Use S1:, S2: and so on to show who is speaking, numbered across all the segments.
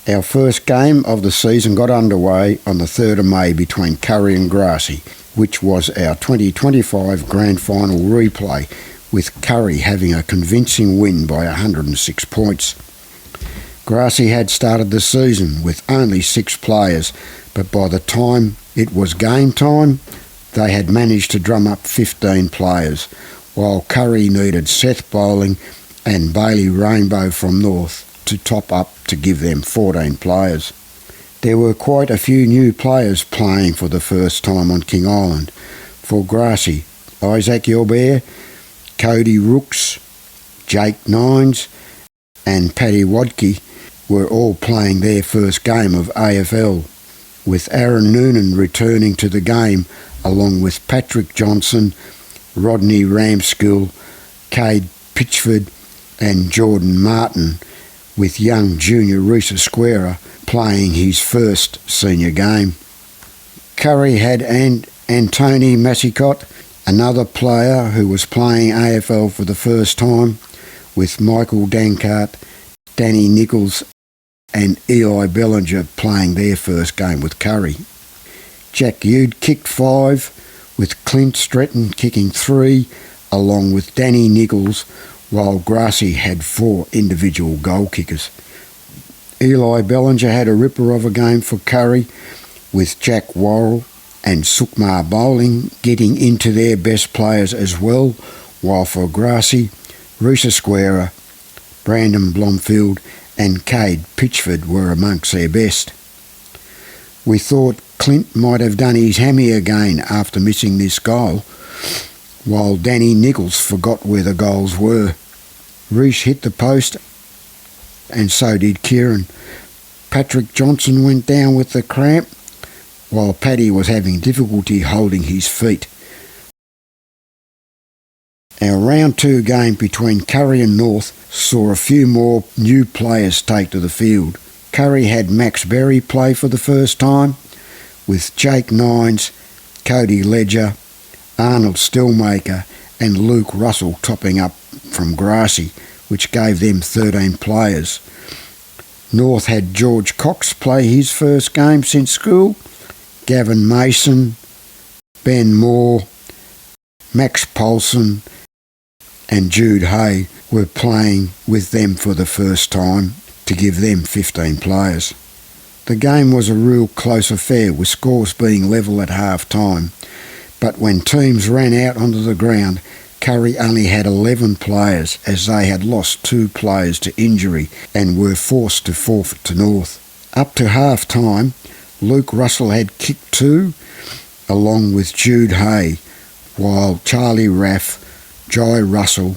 S1: Our first game of the season got underway on the 3rd of May between Curry and Grassy, which was our 2025 Grand Final replay, with Curry having a convincing win by 106 points. Grassy had started the season with only 6 players, but by the time it was game time, they had managed to drum up 15 players, while Curry needed Seth Bowling and Bailey Rainbow from North to top up to give them 14 players. There were quite a few new players playing for the first time on King Island. For Grassy, Isaac Yobert, Cody Rooks, Jake Nines and Paddy Wadke were all playing their first game of AFL, with Aaron Noonan returning to the game along with Patrick Johnson, Rodney Ramskill, Cade Pitchford and Jordan Martin, with young junior Risa Square playing his first senior game. Curry had Antony Massicott, another player who was playing AFL for the first time, with Michael Dankart, Danny Nichols and Eli Bellinger playing their first game with Curry. Jack Ude kicked 5, with Clint Stretton kicking 3, along with Danny Nichols, while Grassy had 4 individual goal kickers. Eli Bellinger had a ripper of a game for Curry, with Jack Worrell and Sukmar Bowling getting into their best players as well, while for Grassy, Risa Square, Brandon Blomfield and Cade Pitchford were amongst their best. We thought Clint might have done his hammy again after missing this goal, while Danny Nichols forgot where the goals were. Reece hit the post and so did Kieran. Patrick Johnson went down with the cramp, while Paddy was having difficulty holding his feet. Our round 2 game between Curry and North saw a few more new players take to the field. Curry had Max Berry play for the first time, with Jake Nines, Cody Ledger, Arnold Stillmaker and Luke Russell topping up from Grassy, which gave them 13 players. North had George Cox play his first game since school. Gavin Mason, Ben Moore, Max Paulson and Jude Hay were playing with them for the first time to give them 15 players. The game was a real close affair, with scores being level at half-time, but when teams ran out onto the ground, Curry only had 11 players, as they had lost 2 players to injury and were forced to forfeit to North. Up to half-time, Luke Russell had kicked 2, along with Jude Hay, while Charlie Raff, Jai Russell,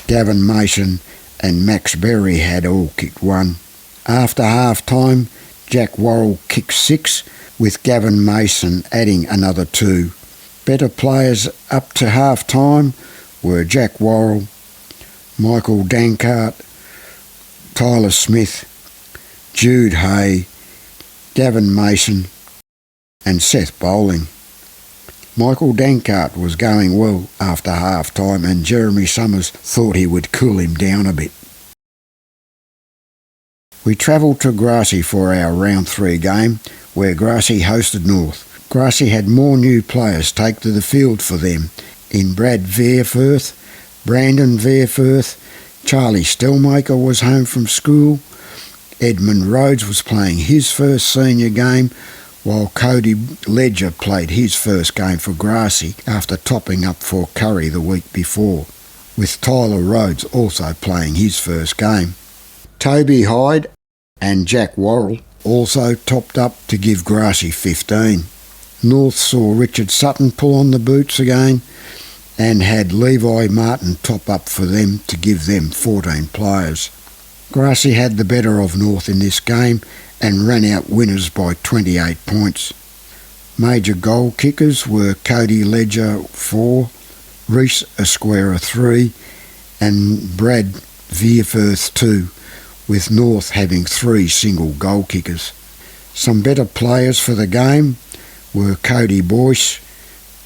S1: Gavin Mason and Max Berry had all kicked 1. After half-time, Jack Worrell kicked 6, with Gavin Mason adding another 2. Better players up to half-time were Jack Worrell, Michael Dankart, Tyler Smith, Jude Hay, Gavin Mason and Seth Bowling. Michael Dankart was going well after half-time, and Jeremy Summers thought he would cool him down a bit. We travelled to Grassy for our round 3 game, where Grassy hosted North. Grassy had more new players take to the field for them in Brad Verfirth, Brandon Verfirth, Charlie Stellmaker was home from school, Edmund Rhodes was playing his first senior game, while Cody Ledger played his first game for Grassy after topping up for Curry the week before, with Tyler Rhodes also playing his first game. Toby Hyde and Jack Worrell also topped up to give Grassy 15. North saw Richard Sutton pull on the boots again and had Levi Martin top up for them to give them 14 players. Grassy had the better of North in this game and ran out winners by 28 points. Major goal kickers were Cody Ledger 4, Reece Esquera 3 and Brad Verfirth 2, with North having 3 single goal kickers. Some better players for the game were Cody Boyce,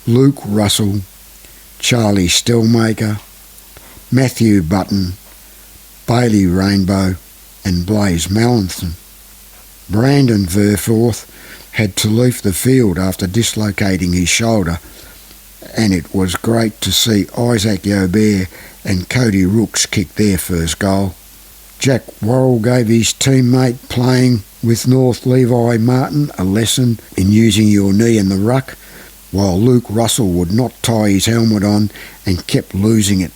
S1: Luke Russell, Charlie Stellmaker, Matthew Button, Bailey Rainbow and Blaze Mellenthan. Brandon Verforth had to leave the field after dislocating his shoulder, and it was great to see Isaac Yobert and Cody Rooks kick their first goal. Jack Worrell gave his teammate playing with North Levi Martin a lesson in using your knee in the ruck, while Luke Russell would not tie his helmet on and kept losing it,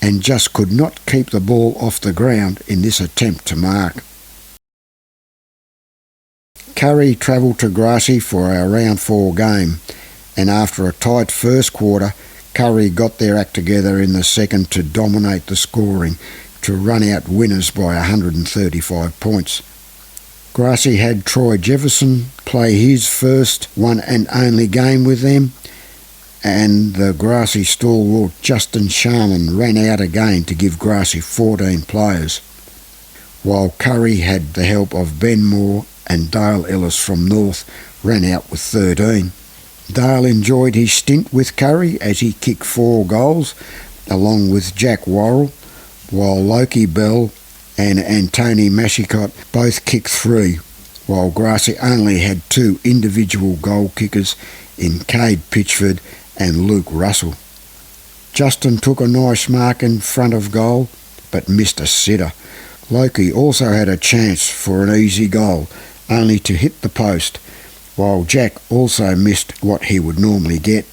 S1: and just could not keep the ball off the ground in this attempt to mark. Curry travelled to Grassy for our round 4 game, and after a tight first quarter, Curry got their act together in the second to dominate the scoring, to run out winners by 135 points. Grassy had Troy Jefferson play his first one and only game with them, and the Grassy stalwart Justin Sharman ran out again to give Grassy 14 players, while Curry had the help of Ben Moore and Dale Ellis from North ran out with 13. Dale enjoyed his stint with Curry as he kicked 4 goals, along with Jack Worrell, while Loki Bell and Antony Mashicott both kicked 3, while Grassy only had 2 individual goal kickers in Cade Pitchford and Luke Russell. Justin took a nice mark in front of goal, but missed a sitter. Loki also had a chance for an easy goal, only to hit the post, while Jack also missed what he would normally get.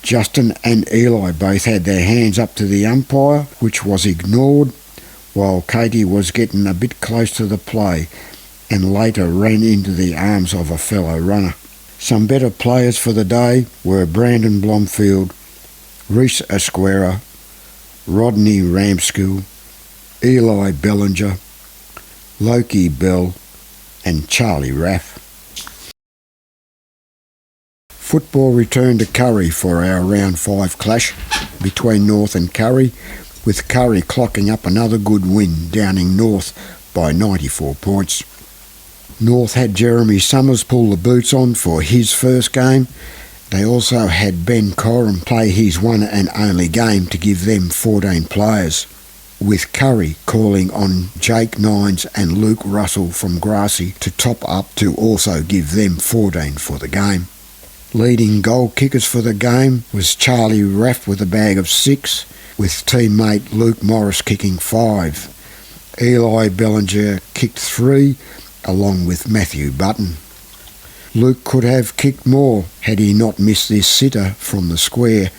S1: Justin and Eli both had their hands up to the umpire, which was ignored, while Katie was getting a bit close to the play and later ran into the arms of a fellow runner. Some better players for the day were Brandon Blomfield, Reese Esquera, Rodney Ramskill, Eli Bellinger, Loki Bell and Charlie Raff. Football returned to Curry for our round 5 clash between North and Curry, with Curry clocking up another good win, downing North by 94 points. North had Jeremy Summers pull the boots on for his first game. They also had Ben Coram play his one and only game to give them 14 players, with Curry calling on Jake Nines and Luke Russell from Grassy to top up to also give them 14 for the game. Leading goal kickers for the game was Charlie Raff with a bag of 6, with teammate Luke Morris kicking 5. Eli Bellinger kicked 3, along with Matthew Button. Luke could have kicked more had he not missed this sitter from the square,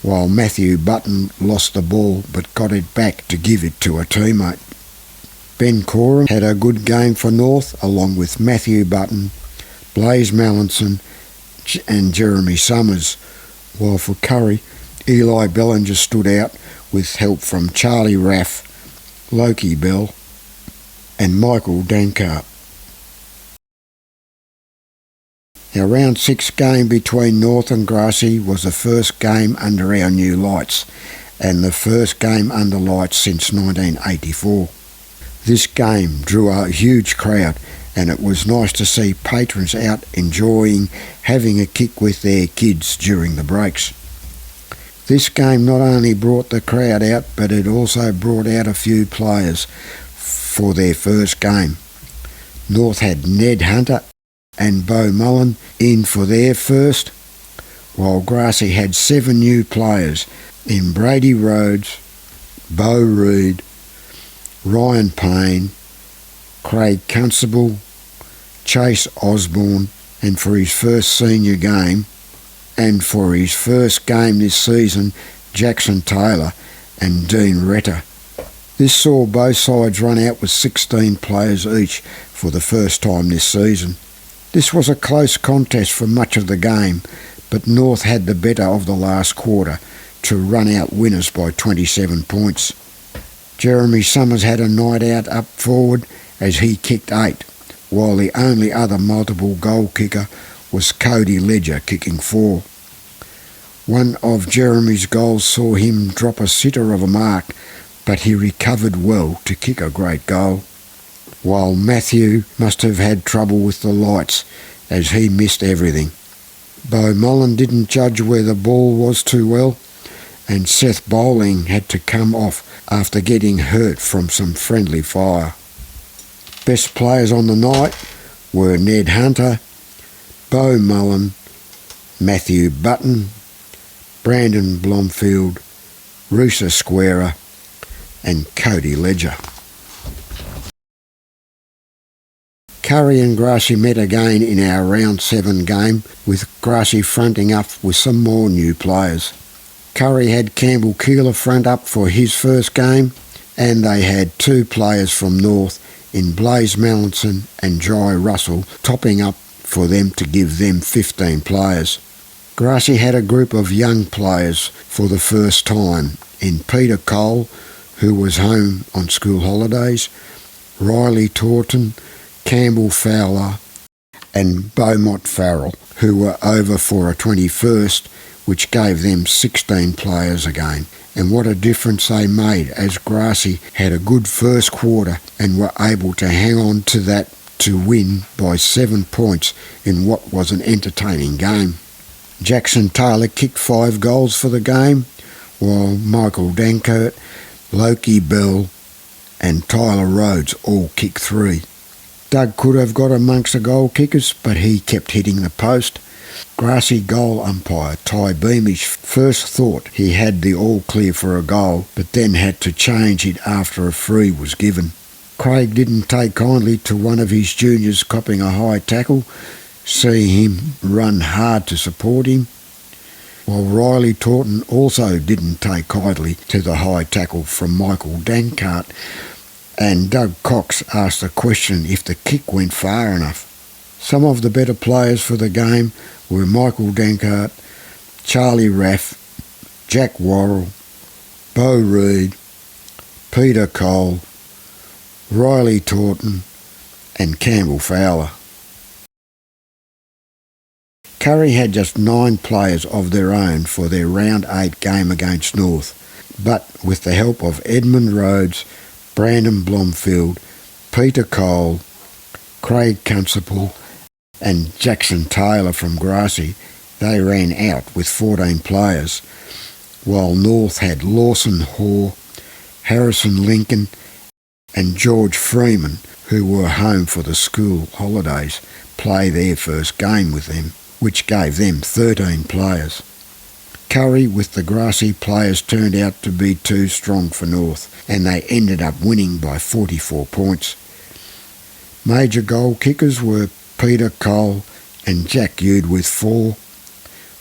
S1: while Matthew Button lost the ball but got it back to give it to a teammate. Ben Coram had a good game for North, along with Matthew Button, Blaze Mallinson and Jeremy Summers, while for Curry, Eli Bellinger stood out with help from Charlie Raff, Loki Bell and Michael Dankart. Our round 6 game between North and Grassy was the first game under our new lights, and the first game under lights since 1984. This game drew a huge crowd, and it was nice to see patrons out enjoying having a kick with their kids during the breaks. This game not only brought the crowd out, but it also brought out a few players for their first game. North had Ned Hunter and Bo Mullen in for their first, while Grassy had 7 new players in Brady Rhodes, Bo Reed, Ryan Payne, Craig Constable, Chase Osborne, and for his first senior game, and for his first game this season, Jackson Taylor and Dean Retter. This saw both sides run out with 16 players each for the first time this season. This was a close contest for much of the game, but North had the better of the last quarter to run out winners by 27 points. Jeremy Summers had a night out up forward as he kicked 8, while the only other multiple goal kicker was Cody Ledger kicking 4. One of Jeremy's goals saw him drop a sitter of a mark, but he recovered well to kick a great goal, while Matthew must have had trouble with the lights as he missed everything. Bo Mullen didn't judge where the ball was too well, and Seth Bowling had to come off after getting hurt from some friendly fire. Best players on the night were Ned Hunter, Beau Mullen, Matthew Button, Brandon Blomfield, Roosa Squarer and Cody Ledger. Curry and Grassy met again in our round 7 game, with Grassy fronting up with some more new players. Curry had Campbell Keeler front up for his first game, and they had 2 players from North in Blaze Mallinson and Jai Russell topping up for them to give them 15 players. Grassy had a group of young players for the first time in Peter Cole, who was home on school holidays, Riley Taunton, Campbell Fowler and Beaumont Farrell, who were over for a 21st, which gave them 16 players again. And what a difference they made, as Grassy had a good first quarter and were able to hang on to that to win by 7 points in what was an entertaining game. Jackson Taylor kicked 5 goals for the game, while Michael Dankert, Loki Bell and Tyler Rhodes all kicked 3. Doug could have got amongst the goal kickers, but he kept hitting the post. Grassy goal umpire Ty Beamish first thought he had the all clear for a goal, but then had to change it after a free was given. Craig didn't take kindly to one of his juniors copping a high tackle, seeing him run hard to support him, while Riley Taunton also didn't take kindly to the high tackle from Michael Dankert, and Doug Cox asked the question if the kick went far enough. Some of the better players for the game were Michael Dankert, Charlie Raff, Jack Worrell, Beau Reid, Peter Cole, Riley Taunton and Campbell Fowler. Curry had just 9 players of their own for their round 8 game against North, but with the help of Edmund Rhodes, Brandon Blomfield, Peter Cole, Craig Constable and Jackson Taylor from Grassy, they ran out with 14 players, while North had Lawson Hoare, Harrison Lincoln and George Freeman, who were home for the school holidays, play their first game with them, which gave them 13 players. Curry with the Grassy players turned out to be too strong for North, and they ended up winning by 44 points. Major goal kickers were Peter Cole and Jack Ude with 4,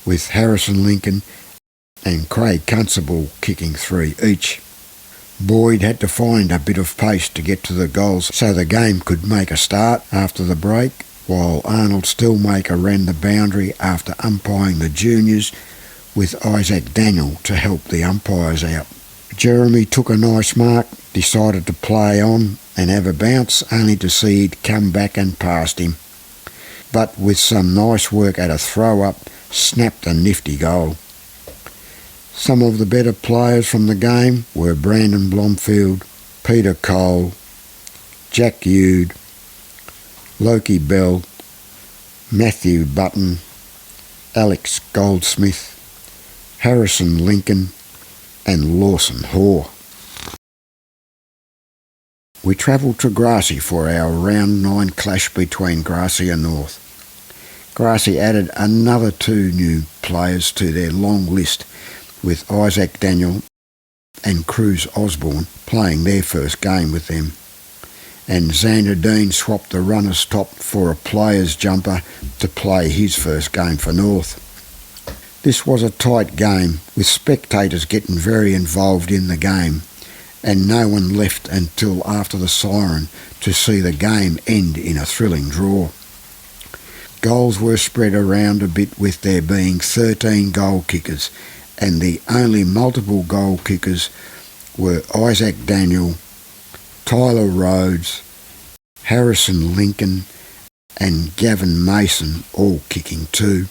S1: with Harrison Lincoln and Craig Constable kicking 3 each. Boyd had to find a bit of pace to get to the goals so the game could make a start after the break, while Arnold Stillmaker ran the boundary after umpiring the juniors, with Isaac Daniel to help the umpires out. Jeremy took a nice mark, decided to play on and have a bounce, only to see it come back and past him, but with some nice work at a throw-up, snapped a nifty goal. Some of the better players from the game were Brandon Blomfield, Peter Cole, Jack Ude, Loki Bell, Matthew Button, Alex Goldsmith, Harrison Lincoln and Lawson Hoare. We travelled to Grassy for our round 9 clash between Grassy and North. Grassy added another 2 new players to their long list, with Isaac Daniel and Cruz Osborne playing their first game with them, and Xander Dean swapped the runner's top for a player's jumper to play his first game for North. This was a tight game, with spectators getting very involved in the game, and no one left until after the siren to see the game end in a thrilling draw. Goals were spread around a bit, with there being 13 goal kickers, and the only multiple goal kickers were Isaac Daniel, Tyler Rhodes, Harrison Lincoln and Gavin Mason all kicking 2.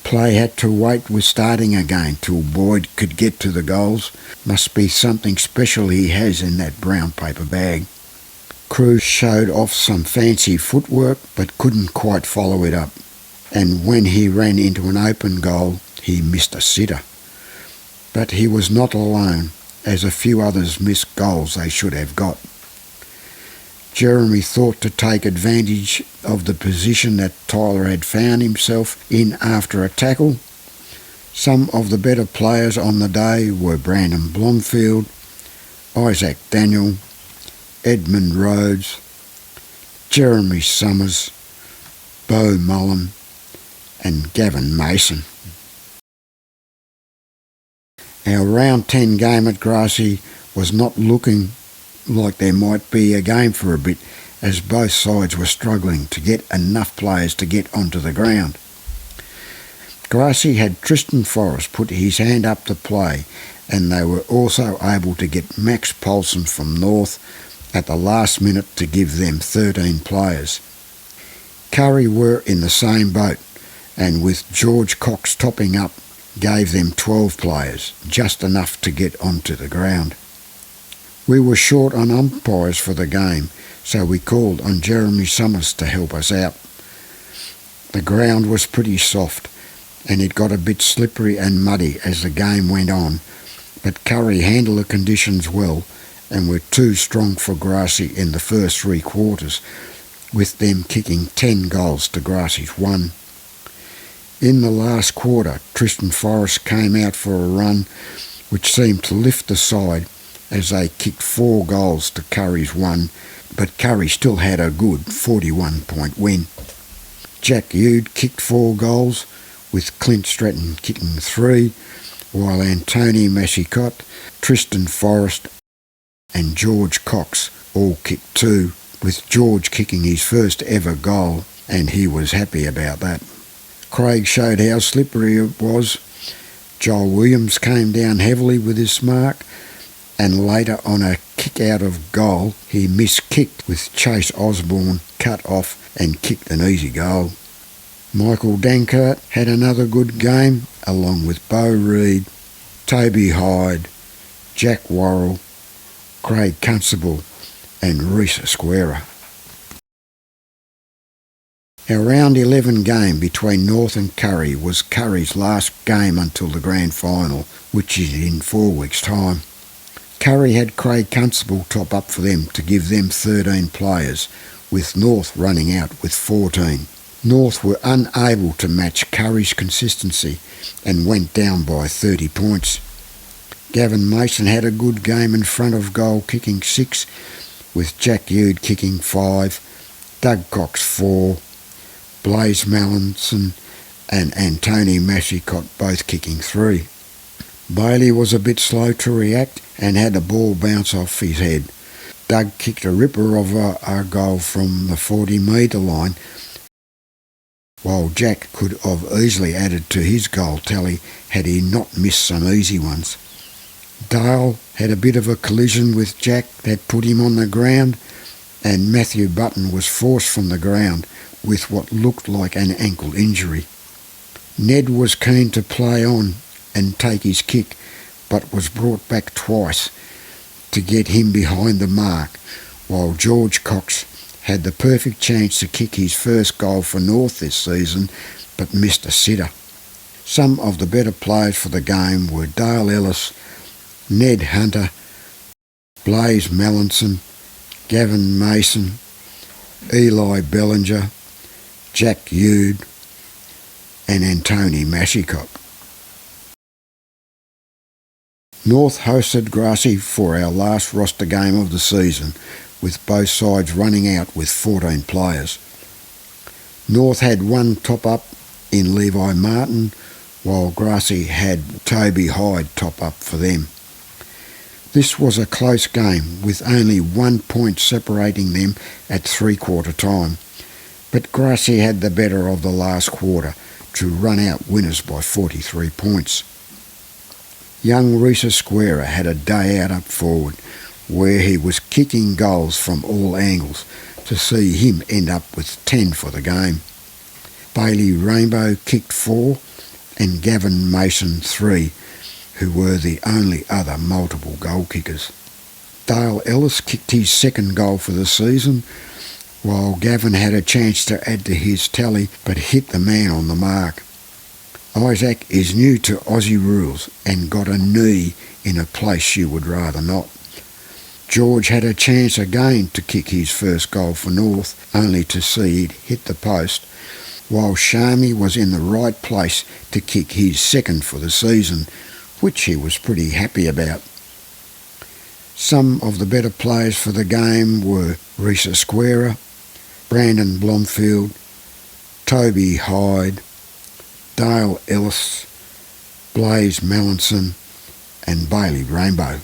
S1: Play had to wait with starting again till Boyd could get to the goals. Must be something special he has in that brown paper bag. Cruz showed off some fancy footwork but couldn't quite follow it up, and when he ran into an open goal he missed a sitter. But he was not alone, as a few others missed goals they should have got. Jeremy thought to take advantage of the position that Tyler had found himself in after a tackle. Some of the better players on the day were Brandon Blomfield, Isaac Daniel, Edmund Rhodes, Jeremy Summers, Beau Mullen and Gavin Mason. Our round 10 game at Grassy was not looking like there might be a game for a bit, as both sides were struggling to get enough players to get onto the ground. Grassy had Tristan Forrest put his hand up to play, and they were also able to get Max Paulson from North at the last minute to give them 13 players. Curry were in the same boat, and with George Cox topping up, gave them 12 players, just enough to get onto the ground. We were short on umpires for the game, so we called on Jeremy Summers to help us out. The ground was pretty soft, and it got a bit slippery and muddy as the game went on, but Curry handled the conditions well and were too strong for Grassy in the first 3 quarters, with them kicking 10 goals to Grassy's 1. In the last quarter, Tristan Forrest came out for a run which seemed to lift the side as they kicked 4 goals to Curry's 1, but Curry still had a good 41-point win. Jack Ude kicked 4 goals, with Clint Stratton kicking 3, while Anthony Massicott, Tristan Forrest and George Cox all kicked 2, with George kicking his first ever goal, and he was happy about that. Craig showed how slippery it was. Joel Williams came down heavily with his mark, and later on a kick out of goal he miskicked, with Chase Osborne cut off and kicked an easy goal. Michael Dankert had another good game, along with Beau Reid, Toby Hyde, Jack Worrell, Craig Constable and Reece Esquera. Our round 11 game between North and Curry was Curry's last game until the grand final, which is in 4 weeks' time. Curry had Craig Constable top up for them to give them 13 players, with North running out with 14. North were unable to match Curry's consistency and went down by 30 points. Gavin Mason had a good game in front of goal, kicking 6, with Jack Ude kicking 5, Doug Cox 4, Blaze Mallinson and Anthony Massicott both kicking 3. Bailey was a bit slow to react and had the ball bounce off his head. Doug kicked a ripper of a goal from the 40-metre line, while Jack could have easily added to his goal tally had he not missed some easy ones. Dale had a bit of a collision with Jack that put him on the ground, and Matthew Button was forced from the ground with what looked like an ankle injury. Ned was keen to play on and take his kick, but was brought back twice to get him behind the mark, while George Cox had the perfect chance to kick his first goal for North this season, but missed a sitter. Some of the better players for the game were Dale Ellis, Ned Hunter, Blaze Mallinson, Gavin Mason, Eli Bellinger, Jack Ude and Anthony Massicott. North hosted Grassy for our last roster game of the season, with both sides running out with 14 players. North had one top-up in Levi Martin, while Grassy had Toby Hyde top-up for them. This was a close game, with only 1 point separating them at 3-quarter time, but Grassy had the better of the last quarter to run out winners by 43 points. Young Reece Esquera had a day out up forward, where he was kicking goals from all angles to see him end up with 10 for the game. Bailey Rainbow kicked 4 and Gavin Mason 3, who were the only other multiple goal kickers. Dale Ellis kicked his second goal for the season, while Gavin had a chance to add to his tally but hit the man on the mark. Isaac is new to Aussie rules and got a knee in a place you would rather not. George had a chance again to kick his first goal for North, only to see it hit the post, while Shamey was in the right place to kick his second for the season, which he was pretty happy about. Some of the better players for the game were Risa Squera, Brandon Blomfield, Toby Hyde, Dale Ellis, Blaze Melanson and Bailey Rainbow.